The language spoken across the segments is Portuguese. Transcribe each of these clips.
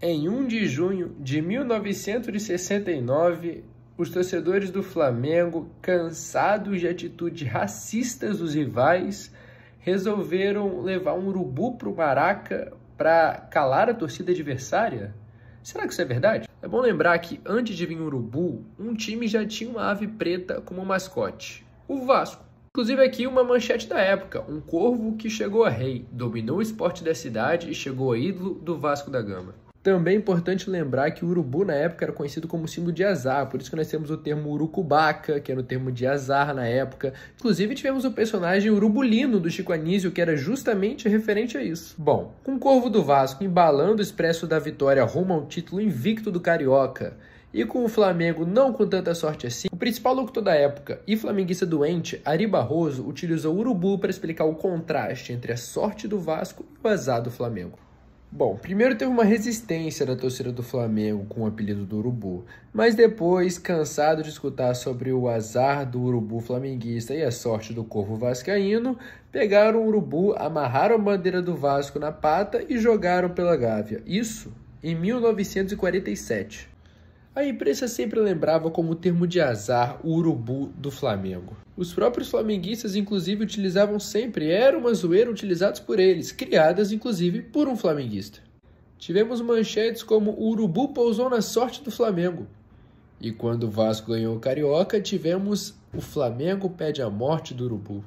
Em 1 de junho de 1969, os torcedores do Flamengo, cansados de atitudes racistas dos rivais, resolveram levar um urubu para o Maraca para calar a torcida adversária? Será que isso é verdade? É bom lembrar que antes de vir o urubu, um time já tinha uma ave preta como mascote, o Vasco. Inclusive aqui uma manchete da época, um corvo que chegou a rei, dominou o esporte da cidade e chegou a ídolo do Vasco da Gama. Também é importante lembrar que o urubu na época era conhecido como símbolo de azar, por isso que nós temos o termo urucubaca, que era o termo de azar na época. Inclusive tivemos o personagem Urubulino do Chico Anísio, que era justamente referente a isso. Bom, com o corvo do Vasco embalando o expresso da vitória rumo ao título invicto do Carioca, e com o Flamengo não com tanta sorte assim, o principal locutor da época e flamenguista doente, Ari Barroso, utilizou o urubu para explicar o contraste entre a sorte do Vasco e o azar do Flamengo. Bom, primeiro teve uma resistência da torcida do Flamengo com o apelido do urubu, mas depois, cansado de escutar sobre o azar do urubu flamenguista e a sorte do corvo vascaíno, pegaram o urubu, amarraram a bandeira do Vasco na pata e jogaram pela Gávea. Isso em 1947. A imprensa sempre lembrava como termo de azar o urubu do Flamengo. Os próprios flamenguistas, inclusive, utilizavam sempre, era uma zoeira utilizados por eles, criadas, inclusive, por um flamenguista. Tivemos manchetes como o urubu pousou na sorte do Flamengo. E quando o Vasco ganhou o Carioca, tivemos o Flamengo pede a morte do urubu.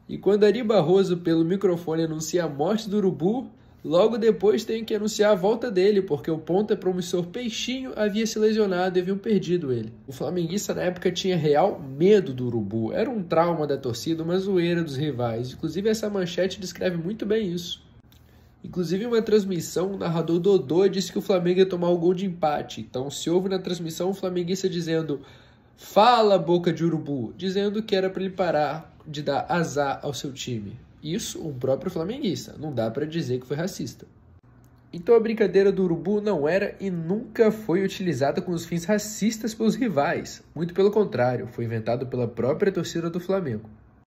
E quando Ari Barroso, pelo microfone, anuncia a morte do urubu, logo depois tem que anunciar a volta dele, porque o ponta promissor Peixinho havia se lesionado e haviam perdido ele. O flamenguista na época tinha real medo do urubu. Era um trauma da torcida, uma zoeira dos rivais. Inclusive essa manchete descreve muito bem isso. Inclusive em uma transmissão, o narrador Dodô disse que o Flamengo ia tomar o gol de empate. Então se ouve na transmissão o flamenguista dizendo "Fala, boca de urubu", dizendo que era para ele parar de dar azar ao seu time. Isso um próprio flamenguista, não dá para dizer que foi racista. Então a brincadeira do urubu não era e nunca foi utilizada com os fins racistas pelos rivais. Muito pelo contrário, foi inventado pela própria torcida do Flamengo.